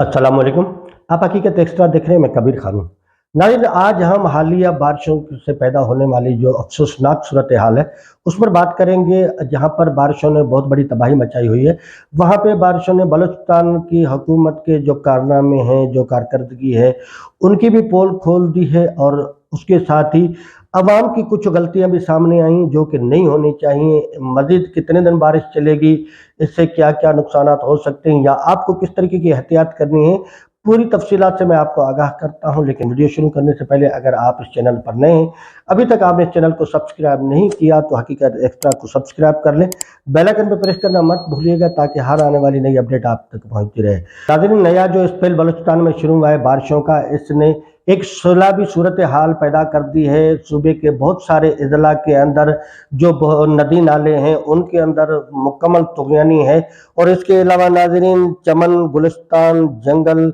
अस्सलाम वालेकुम। आप हकीकत एक्स्ट्रा देख रहे हैं, मैं कबीर खान हूँ। नाज़रीन, आज हम हालिया बारिशों से पैदा होने वाली जो अफसोसनाक सूरत हाल है उस पर बात करेंगे। जहाँ पर बारिशों ने बहुत बड़ी तबाही मचाई हुई है, वहाँ पे बारिशों ने बलूचिस्तान की हुकूमत के जो कारनामे हैं, जो कारकर्दगी है, उनकी भी पोल खोल दी है। और उसके साथ ही अवाम की कुछ गलतियाँ भी सामने आईं जो कि नहीं होनी चाहिए। मज़ीद कितने दिन बारिश चलेगी, इससे क्या क्या नुकसानात हो सकते हैं, या आपको किस तरीके की एहतियात करनी है, पूरी तफसीलात से मैं आपको आगाह करता हूं। लेकिन वीडियो शुरू करने से पहले अगर आप इस चैनल पर नए हैं, अभी तक आपने इस चैनल को सब्सक्राइब नहीं किया, तो हकीकत एक्स्ट्रा को सब्सक्राइब कर लें। बेल आइकन पर प्रेस करना मत भूलिएगा ताकि हर आने वाली नई अपडेट आप तक पहुंचती रहे। नाज़रीन, नया जो स्पेल बलूचिस्तान में शुरू हुआ है बारिशों का, इसने एक सैलाबी सूरत हाल पैदा कर दी है। सूबे के बहुत सारे अजला के अंदर जो नदी नाले हैं उनके अंदर मुकम्मल तुग़यानी है। और इसके अलावा नाज़रीन, चमन, गुलिस्तान, जंगल,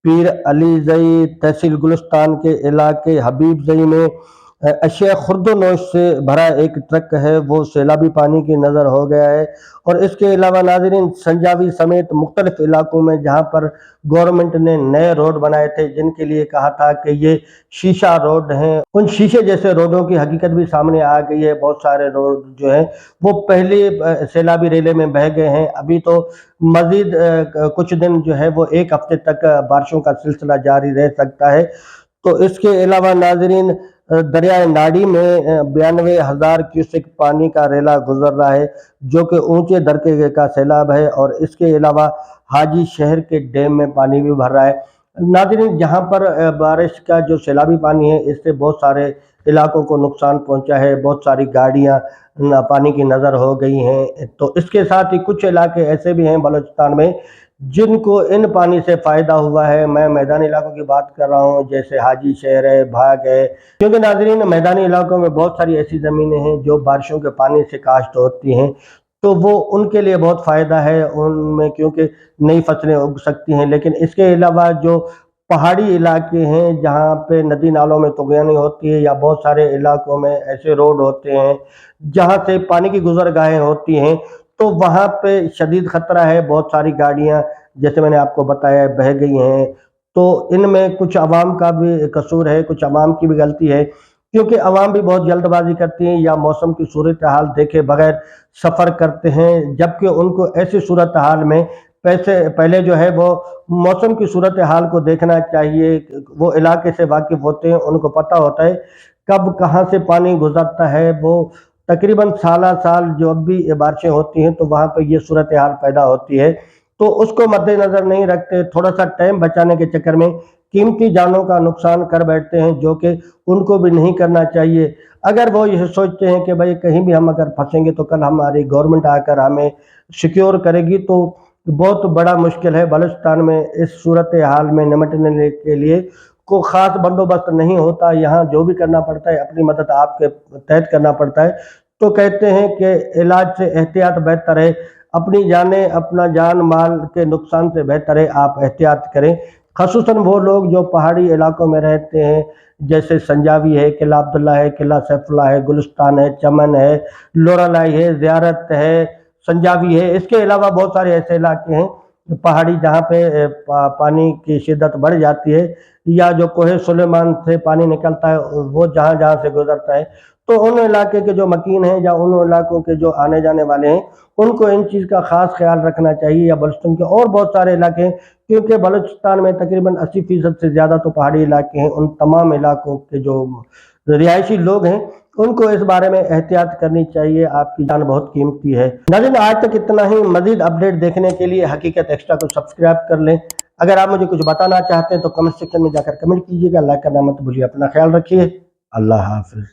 पीर अली जई, तहसील गुलिस्तान के इलाके हबीब जई में अशिया खुर्दोनोश से भरा एक ट्रक है, वो सैलाबी पानी की नज़र हो गया है। और इसके अलावा नाज़रीन, संजावी समेत मुख्तलिफ इलाकों में जहाँ पर गवर्नमेंट ने नए रोड बनाए थे, जिनके लिए कहा था कि ये शीशा रोड हैं, उन शीशे जैसे रोडों की हकीकत भी सामने आ गई है। बहुत सारे रोड जो हैं वो पहले सैलाबी रेले में बह गए हैं। अभी तो मज़ीद कुछ दिन जो है वो एक हफ्ते तक बारिशों का सिलसिला जारी रह सकता है। तो इसके अलावा नाज़रीन, दरियाए नाड़ी में 92,000 क्यूसेक पानी का रेला गुजर रहा है, जो कि ऊंचे दरके का सैलाब है। और इसके अलावा हाजी शहर के डैम में पानी भी भर रहा है। नाज़रीन, जहां पर बारिश का जो सैलाबी पानी है, इससे बहुत सारे इलाकों को नुकसान पहुंचा है। बहुत सारी गाड़ियां पानी की नज़र हो गई हैं। तो इसके साथ ही कुछ इलाके ऐसे भी हैं बलूचिस्तान में जिनको इन पानी से फ़ायदा हुआ है। मैं मैदानी इलाकों की बात कर रहा हूँ, जैसे हाजी शहर है, भाग है। क्योंकि नाज़रीन, मैदानी इलाकों में बहुत सारी ऐसी ज़मीनें हैं जो बारिशों के पानी से काश्त होती हैं, तो वो उनके लिए बहुत फ़ायदा है उनमें, क्योंकि नई फसलें उग सकती हैं। लेकिन इसके अलावा जो पहाड़ी इलाके हैं जहाँ पे नदी नालों में तुग़यानी होती है, या बहुत सारे इलाकों में ऐसे रोड होते हैं जहाँ से पानी की गुज़रगाहें होती हैं, तो वहाँ पे शदीद ख़तरा है। बहुत सारी गाड़ियाँ, जैसे मैंने आपको बताया, बह गई हैं। तो इनमें कुछ अवाम का भी कसूर है, कुछ अवाम की भी गलती है, क्योंकि अवाम भी बहुत जल्दबाजी करती है या मौसम की सूरत हाल देखे बगैर सफ़र करते हैं। जबकि उनको ऐसी सूरत हाल में पहले जो है वो मौसम की सूरत हाल को देखना चाहिए। वो इलाके से वाकिफ़ होते हैं, उनको पता होता है कब कहाँ से पानी गुजरता है। वो तकरीबन साल जब भी बारिशें होती हैं तो वहाँ पे ये सूरत हाल पैदा होती है। तो उसको मद्देनज़र नहीं रखते, थोड़ा सा टाइम बचाने के चक्कर में कीमती जानों का नुकसान कर बैठते हैं, जो कि उनको भी नहीं करना चाहिए। अगर वो ये सोचते हैं कि भाई कहीं भी हम अगर फंसेंगे तो कल हमारी गवर्नमेंट आकर हमें सिक्योर करेगी, तो बहुत बड़ा मुश्किल है। बलूचिस्तान में इस सूरत हाल में निपटने के लिए को ख़ास बंदोबस्त नहीं होता। यहाँ जो भी करना पड़ता है अपनी मदद आपके तहत करना पड़ता है। तो कहते हैं कि इलाज से एहतियात बेहतर है। अपनी जाने, अपना जान माल के नुकसान से बेहतर है आप एहतियात करें। ख़ुसूसन वो लोग जो पहाड़ी इलाकों में रहते हैं, जैसे संजावी है, किला अब्दुल्ला है, किला सैफुल्लाह है, गुलिस्तान है, चमन है, लोरालाई है, ज़ियारत है, संजावी है। इसके अलावा बहुत सारे ऐसे इलाके हैं पहाड़ी जहाँ पे पानी की शिद्दत बढ़ जाती है, या जो कोहे सुलेमान से पानी निकलता है वो जहाँ जहाँ से गुजरता है। तो उन इलाके के जो मकीन हैं या उन इलाकों के जो आने जाने वाले हैं, उनको इन चीज़ का ख़ास ख्याल रखना चाहिए। या बलूचिस्तान के और बहुत सारे इलाके हैं, क्योंकि बलूचिस्तान में तकरीबन 80% से ज़्यादा तो पहाड़ी इलाके हैं। उन तमाम इलाकों के जो रिहायशी लोग हैं उनको इस बारे में एहतियात करनी चाहिए। आपकी जान बहुत कीमती है। नाज़रीन, आज तक इतना ही। मज़ीद अपडेट देखने के लिए हकीकत एक्स्ट्रा को सब्सक्राइब कर लें। अगर आप मुझे कुछ बताना चाहते हैं तो कमेंट सेक्शन में जाकर कमेंट कीजिएगा। लाइक करना मत भूलिए। अपना ख्याल रखिए। अल्लाह हाफ़िज़।